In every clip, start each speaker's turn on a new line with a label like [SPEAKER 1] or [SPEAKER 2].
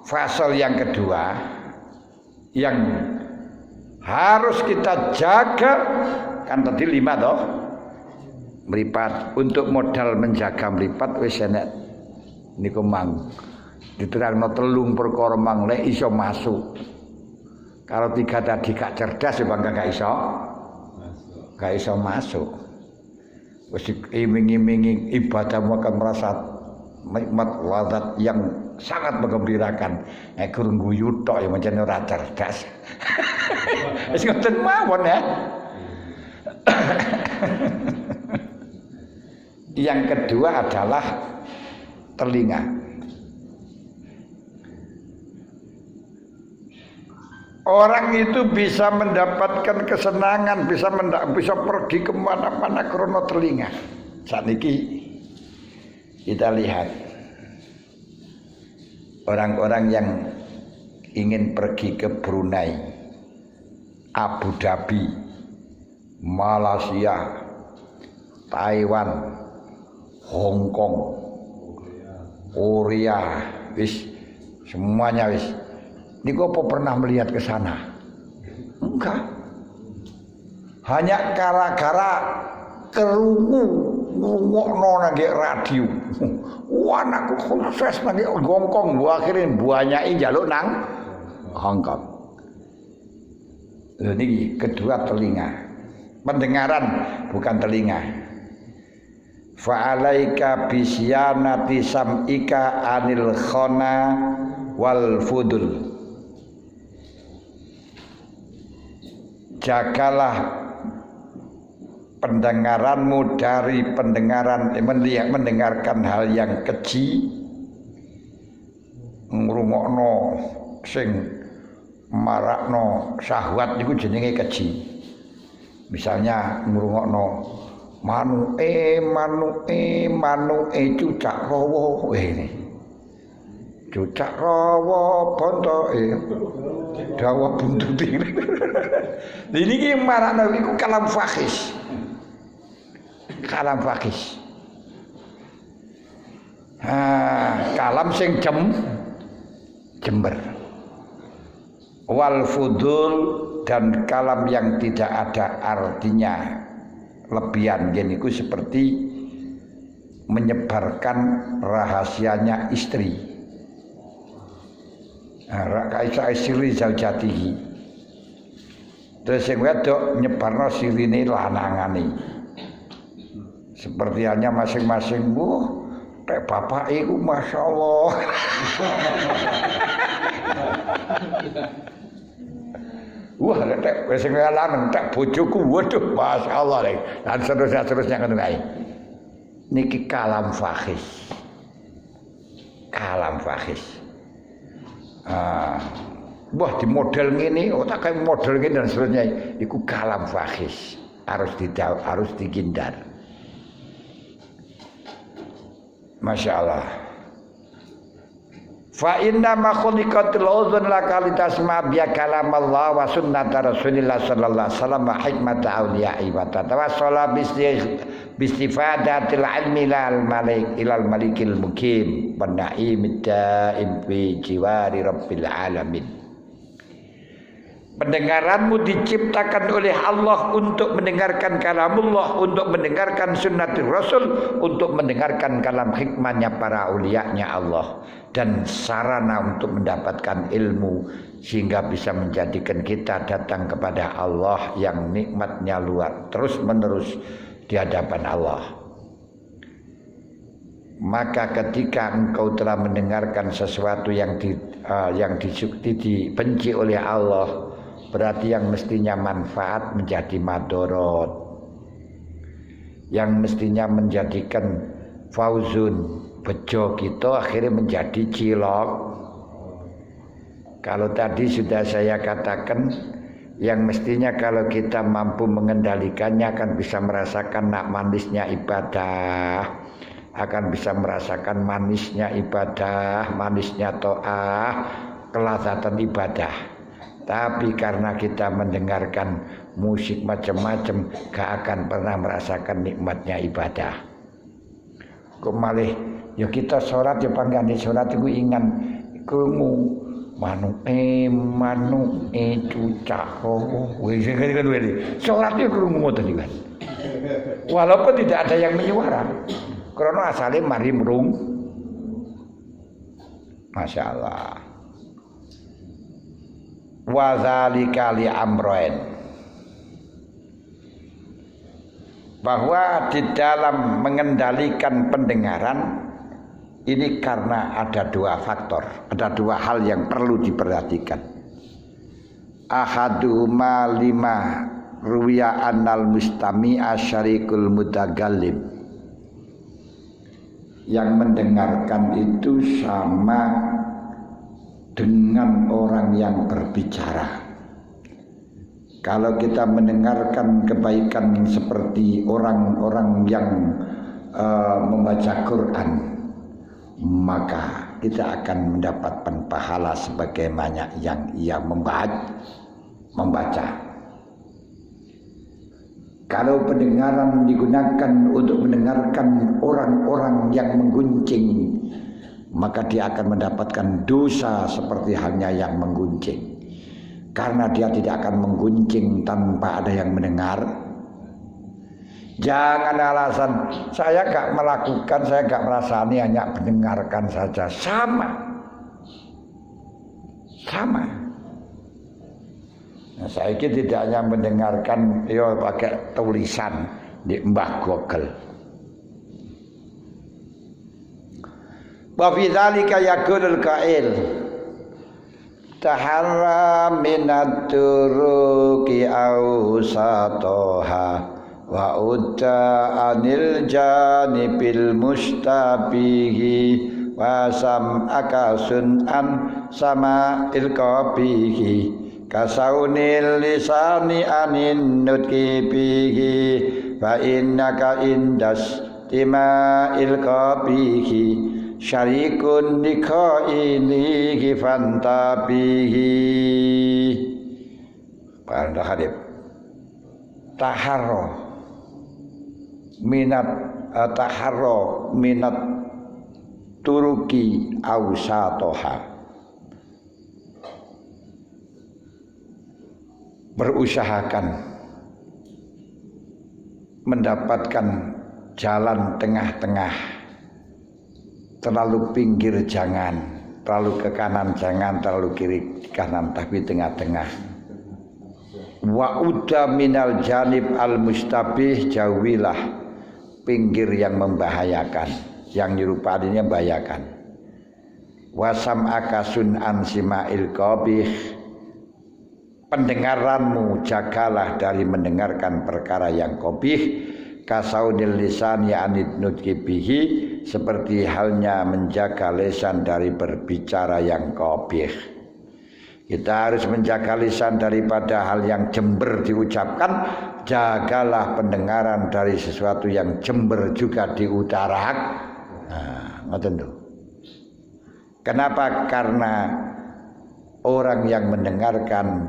[SPEAKER 1] Fasal yang kedua yang harus kita jaga, kan tadi 5 toh, mripat. Untuk modal menjaga mripat wis enek niku mang diterangno 3 perkara mang lek iso masuk. Kalau 3 tadi gak cerdas ya bangga gak iso masuk. Wis iming-imingi ibadahmu akan merasa nikmat lazat yang sangat menggembirakan. Nek kurang guyu tok ya pancen ora cerdas. Wis ngoten mawon ya. Yang kedua adalah telinga. Orang itu bisa mendapatkan kesenangan, bisa pergi kemana-mana karena telinga. Saat ini kita lihat orang-orang yang ingin pergi ke Brunei, Abu Dhabi, Malaysia, Taiwan, Hong Kong, Korea, wis semuanya wis. Niku apa pernah melihat ke sana? Enggak. Hanya gara-gara ngrungokno nang radio. Wah, anakku sukses nang Hong Kong, akhirnya buanyai njaluk nang Hong Kong. Lha niki kedua telinga. Pendengaran bukan telinga. Fa'alaika bisyanati sam'ika anil khana wal fudul. Jagalah pendengaranmu dari mendengarkan hal yang keji, ngrungokno sing marakno syahwat niku jenenge keji. Misalnya ngrungokno manuke cucak rawa ini. Cucak rawa bontoke dawa buntuti. Ini ki marakno iku kalam fakhis. Kalam fakhis. Kalam sing jember. Wal fudul dan kalam yang tidak ada artinya lebihan geniku seperti menyebarkan rahasianya istri. Kaisa siri zaujatihi. Terus sing wedok nyebarno sirine lanangane. Seperti halnya masing-masing tek bapak iku masyaallah. Wah, tek sing lanang tek bojoku waduh masyaallah lek. Dan seterusnya ngono kae. Niki kalam fakhis. Kalam fakhis. Wah di model ngene, tak kayak model ngene dan seterusnya. Iku kalam fakhis. Harus dihindar. Masya Allah. Fa inna ma khuliqatil uzun laka litasma biya kalam Allah wa sunnata Rasulillah sallallahu alaihi wasallam wa hikmata awliya'i wa tatawassala bistifadatil ilmi ilal malikil mukim wa na'imid da'im fi jiwari rabbil alamin. Pendengaranmu diciptakan oleh Allah untuk mendengarkan kalamullah, untuk mendengarkan sunnatul Rasul, untuk mendengarkan kalam hikmahnya para aulianya Allah, dan sarana untuk mendapatkan ilmu sehingga bisa menjadikan kita datang kepada Allah yang nikmatnya luar terus menerus di hadapan Allah. Maka ketika engkau telah mendengarkan sesuatu yang dibenci oleh Allah, berarti yang mestinya manfaat menjadi madorot, yang mestinya menjadikan fauzun bejo kita akhirnya menjadi cilok. Kalau tadi sudah saya katakan, yang mestinya kalau kita mampu mengendalikannya akan bisa merasakan manisnya ibadah, akan bisa merasakan manisnya ibadah, manisnya to'ah, kelazatan ibadah. Tapi karena kita mendengarkan musik macam-macam, gak akan pernah merasakan nikmatnya ibadah. Kok malih ya kita sholat ya panggani sholat itu ingat krungu manuke cucak wis kan wis salat yo krungu ngoten iki. Walaupun tidak ada yang menyuara karena asalnya mari mrung. Masya Allah. Wa dzalika li amrain, bahwa di dalam mengendalikan pendengaran ini karena ada dua faktor, ada dua hal yang perlu diperhatikan. Ahaduma lima ruwiya annal mustami'a syarikul mutagallim, yang mendengarkan itu sama dengan orang yang berbicara. Kalau kita mendengarkan kebaikan seperti orang-orang yang membaca Quran, maka kita akan mendapatkan pahala sebagaimana yang ia membaca. Kalau pendengaran digunakan untuk mendengarkan orang-orang yang menggunjing, maka dia akan mendapatkan dosa seperti halnya yang menggunjing. Karena dia tidak akan menggunjing tanpa ada yang mendengar. Jangan alasan saya gak melakukan, saya gak merasani, hanya mendengarkan saja. Sama. Nah, saya tidak hanya mendengarkan yo pakai tulisan di Mbah Google. Wa fi dzalika yaqulul qail taharra minat turuqi awsatoha wa udda anil janibil mustabihi wa sam'aka sun'an sama ilqabihi kasaunil lisani anin nutki bihi fa innaka indas tima'il qabihi syarikun dikailihi fantabihi. Pak Hadib taharro minat turuki awsatoha, berusahakan mendapatkan jalan tengah-tengah, terlalu pinggir jangan, terlalu ke kanan jangan, terlalu kiri kanan, tapi tengah-tengah. Wa udda minal janib al mustabih, jauhilah pinggir yang membahayakan, yang nyerupaninya membahayakan. Wasam akasun an sima'il qabih, pendengaranmu jagalah dari mendengarkan perkara yang qabih. Kasaunil lisan ya'anid nutki bihi, seperti halnya menjaga lisan dari berbicara yang qabih. Kita harus menjaga lisan daripada hal yang jember diucapkan. Jagalah pendengaran dari sesuatu yang jember juga diutarakan. Nah, ngoten lho. Kenapa? Karena orang yang mendengarkan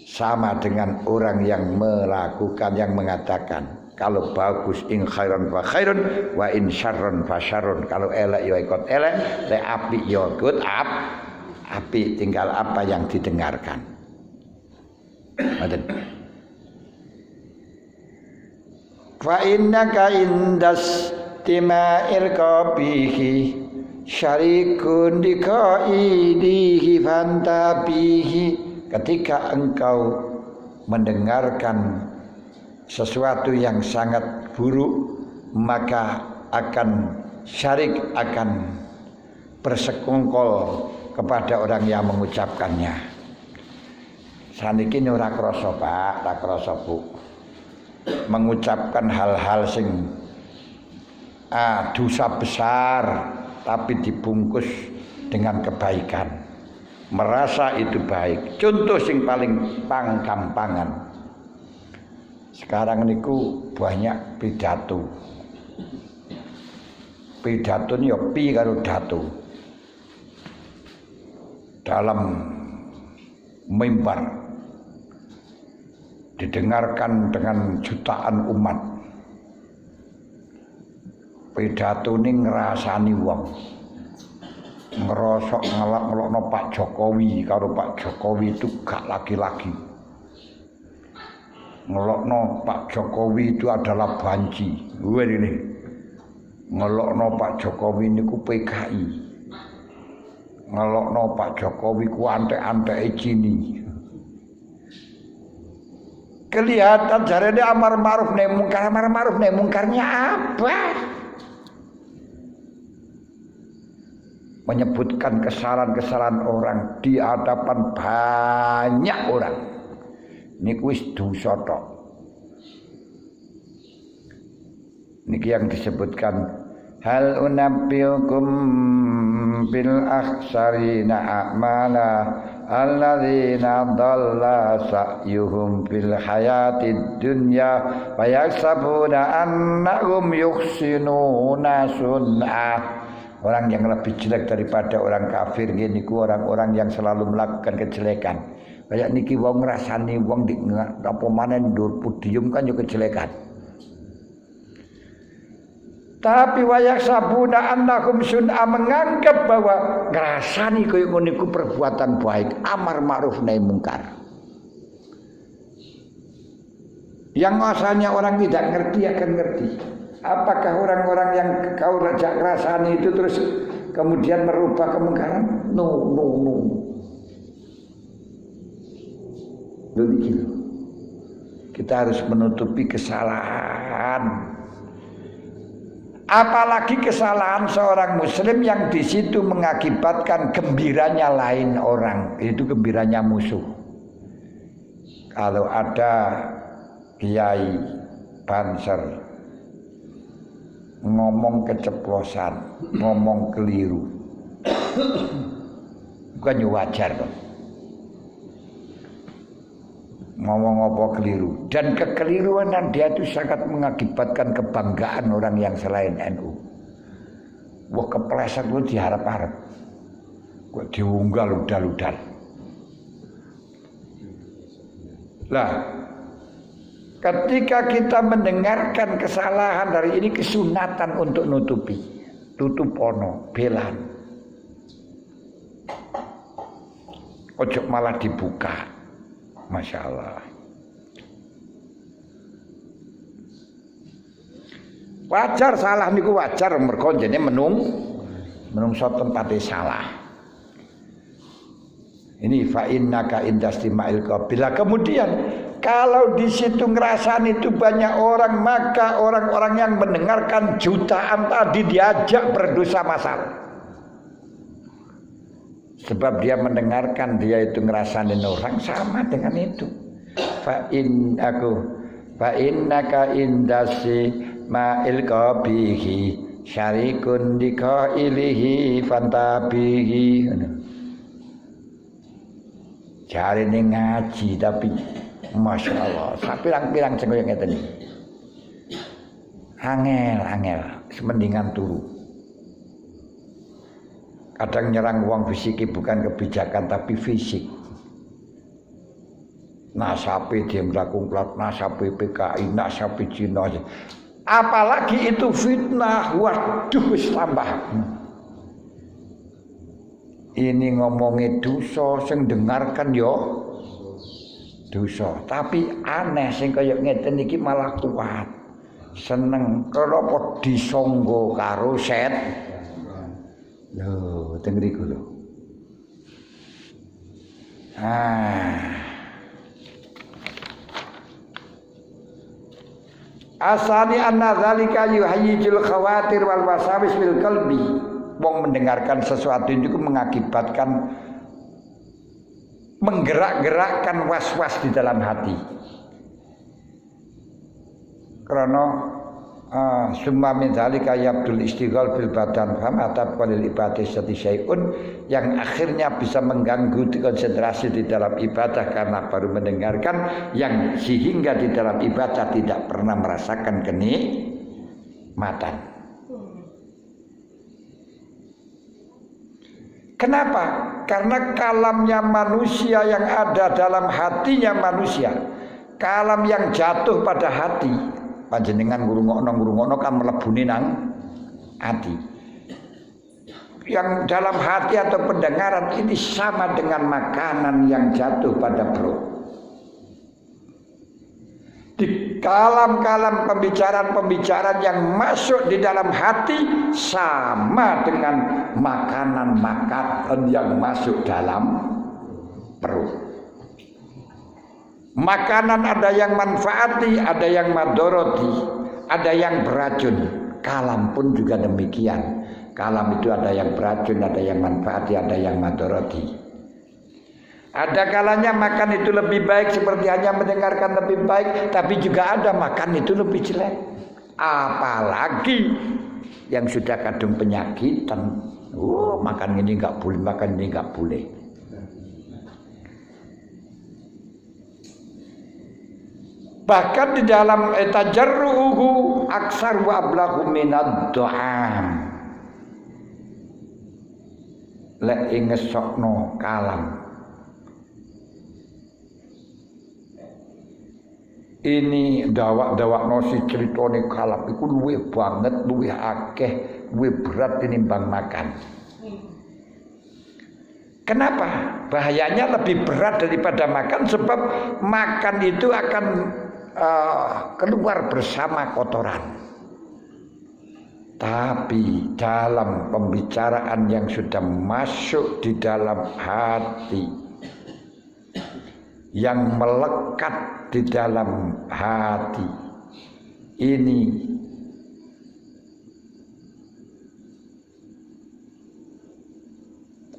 [SPEAKER 1] sama dengan orang yang melakukan, yang mengatakan. Kalau bagus in khairon fa khairun wa in syarron fa syarrun. Kalau elek ya ikut elek, lek apik ya ikut apik, tinggal apa yang didengarkan. Fa innaka indas tima'il qabihi syarikun dikaidihi fantabihi. Ketika engkau mendengarkan sesuatu yang sangat buruk, maka akan syarik, akan bersekongkol kepada orang yang mengucapkannya. Saniki ora krasa Pak, ora krasa Bu, mengucapkan hal-hal sing dosa besar tapi dibungkus dengan kebaikan, merasa itu baik. Contoh sing paling panggampangan, sekarang niku banyak pidato ini ya pi karo dato dalam mimbar, didengarkan dengan jutaan umat. Pidato ini ngerasani wong, ngerosok ngelokno Pak Jokowi karo Pak Jokowi itu gak laki-laki. Ngelokno Pak Jokowi itu adalah banci. Ini ngelokno Pak Jokowi niku PKI. Ngelokno Pak Jokowi ku antek-anteke Cini. Kelihatan jarene amar ma'ruf nahi mungkar. Amar ma'ruf nahi mungkarnya apa? Menyebutkan kesalahan-kesalahan orang di hadapan banyak orang. Niku wis dosa tok. Niki yang disebutkan hal unabbiukum bil akhsarina a'mala alladzina dhalla sa'yuhum fil hayatid dunya wa yahsabuna annahum yuhsinuna sun'a. Orang yang lebih jelek daripada orang kafir niku orang-orang yang selalu melakukan kejelekan. Kayak niki wong ngrasani wong di apa manen ndur podium kan yo kejelekan. Tapi wayak sabuna annahum sun'a menganggap bahwa ngrasani koyo ngono niku perbuatan baik, amar ma'ruf nahi mungkar. Yang asalnya orang tidak ngerti akan ngerti. Apakah orang-orang yang kau rajak ngrasani itu terus kemudian merubah kemungkaran? No. Begitu. Kita harus menutupi kesalahan. Apalagi kesalahan seorang muslim yang di situ mengakibatkan gembiranya lain orang, itu gembiranya musuh. Kalau ada kiai banser ngomong keceplosan, ngomong keliru, bukan wajar dong. Ngomong apa keliru, dan kekeliruan dia itu sangat mengakibatkan kebanggaan orang yang selain NU. Wah kepleset lu diharap-harap, kok diunggal udal-udal. Lah, ketika kita mendengarkan kesalahan dari ini kesunatan untuk nutupi, tutup ono, belan. Ojo malah dibuka. Masya Allah. Wajar salah niku wajar mergo jene menungso tempate salah. Ini fa innaka indastima'il qabila. Kemudian kalau di situ ngerasani itu banyak orang, maka orang-orang yang mendengarkan jutaan tadi diajak berdosa masalah. Sebab dia mendengarkan, dia itu ngerasain orang sama dengan itu. Fa innaka indasi ma'il qabihi syarikun dikailihi fantabihi. Cari ini ngaji tapi Masya Allah sapirang-pirang sing koyo ngeten iki. Angel semendingan turu. Kadang nyerang uang fisik bukan kebijakan tapi fisik. Nasape dia melakukan nasape PKI, nasape Cina. Apalagi itu fitnah, waduh wis tambah. Ini ngomongin dosa, sing dengarkan yo dosa. Tapi aneh sing kaya ngeten iki malah kuat. Seneng kenapa disonggo karo set. Lho, teng mriku lho. Asani anna dzalika yuhayyijul khawatir wal wasawis fil qalbi. Wong mendengarkan sesuatu itu mengakibatkan menggerak-gerakkan was-was di dalam hati. Karena summa min dzalika yabdul istighal bil badan fama tabqalil ibadati syai'un, yang akhirnya bisa mengganggu konsentrasi di dalam ibadah karena baru mendengarkan, yang sehingga di dalam ibadah tidak pernah merasakan kenikmatan. Kenapa? Karena kalamnya manusia yang ada dalam hatinya manusia, kalam yang jatuh pada hati, panjenengan ngurungokno kan mlebune nang ati. yang dalam hati atau pendengaran ini sama dengan makanan yang jatuh pada perut. Di kalam-kalam pembicaraan yang masuk di dalam hati sama dengan makanan yang masuk dalam perut. Makanan ada yang manfaati, ada yang madoroti, ada yang beracun. Kalam pun juga demikian. Kalam itu ada yang beracun, ada yang manfaati, ada yang madoroti. Ada kalanya makan itu lebih baik seperti hanya mendengarkan lebih baik, tapi juga ada makan itu lebih jelek. Apalagi yang sudah kadung penyakitan. Makan ini enggak boleh, makan ini enggak boleh. Bahkan di dalam tajarruhu aksar wa ablahu minad du'am. Lek ngesokno kalam. Ini dawak nosi ceritone kalam iku luwih banget, luwih akeh, luwih berat tinimbang makan. Kenapa? Bahayanya lebih berat daripada makan sebab makan itu akan keluar bersama kotoran. Tapi dalam pembicaraan yang sudah masuk di dalam hati, yang melekat di dalam hati ini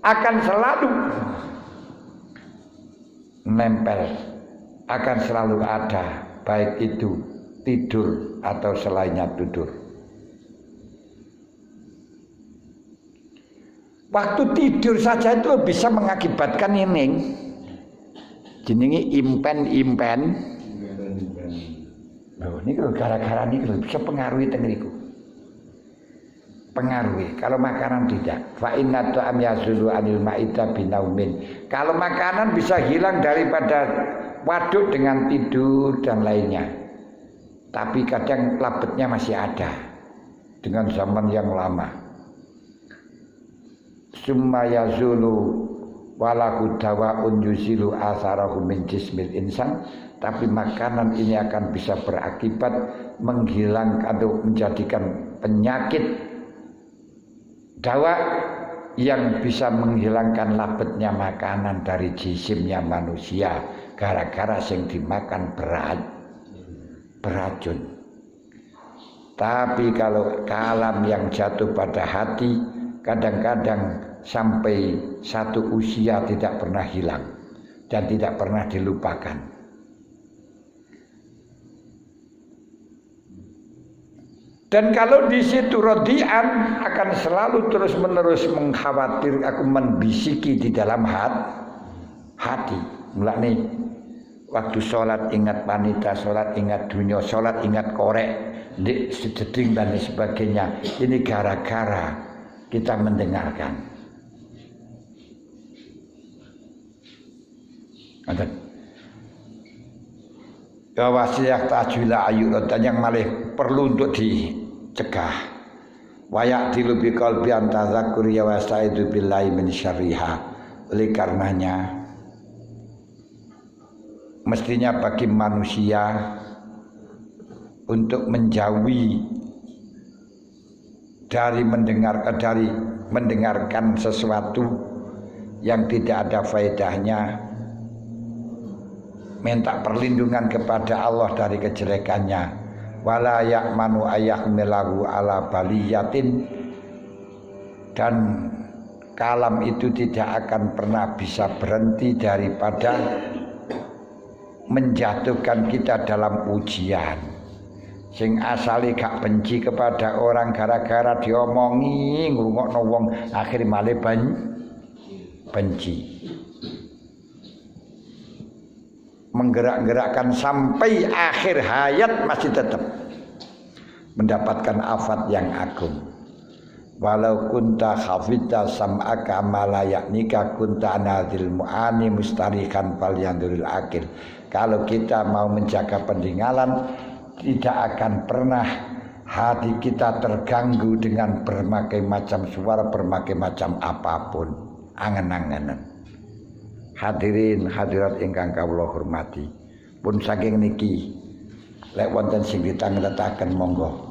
[SPEAKER 1] akan selalu nempel, akan selalu ada, baik itu tidur atau selainnya tidur. Waktu tidur saja itu bisa mengakibatkan ini jenenge impen. Loh, ini kalau gara-gara ini bisa pengaruhi tengeriku. Pengaruhi. Kalau makanan tidak. Fa inna ta'am yazulu anil ma'ida binaumin. Kalau makanan bisa hilang daripada waduk dengan tidur dan lainnya. Tapi kadang labetnya masih ada dengan zaman yang lama. Summa yazulu walahu dawa'un yuzilu asarahu min jismil insan. Tapi makanan ini akan bisa berakibat menghilangkan atau menjadikan penyakit dawa yang bisa menghilangkan labetnya makanan dari jisimnya manusia gara-gara yang dimakan beracun. Tapi kalau kalam yang jatuh pada hati kadang-kadang sampai satu usia tidak pernah hilang dan tidak pernah dilupakan. Dan kalau di situ rodian akan selalu terus-menerus mengkhawatir, aku membisiki di dalam hati. Mulane waktu sholat ingat wanita, sholat ingat dunia, sholat ingat korek, ndik sededing dan sebagainya. Ini gara-gara kita mendengarkan. Ya wasiyah tajwila ayu dan yang malih perlu untuk dicegah. Wayak dilubi qalbi antazakur ya wastaidu billahi min syarriha. Oleh karenanya mestinya bagi manusia untuk menjauhi dari mendengarkan sesuatu yang tidak ada faedahnya, minta perlindungan kepada Allah dari kejelekannya. Wala ya'manu ayyahmilahu ala baliyatin, dan kalam itu tidak akan pernah bisa berhenti daripada menjatuhkan kita dalam ujian. Sing asale gak benci kepada orang gara-gara diomongi ngrungokno wong akhir male benci. Menggerak-gerakkan sampai akhir hayat masih tetap mendapatkan afat yang agung. Walau kunta khafita sam'aka malayaknika kunta anadil mu'ani mustarikan fal yanduril akil. Kalau kita mau menjaga pendengaran, tidak akan pernah hati kita terganggu dengan berbagai macam suara, berbagai macam apapun, angen-angenan. Hadirin hadirat ingkang kawula hormati, pun saking niki lek wonten sing ditangetaken monggo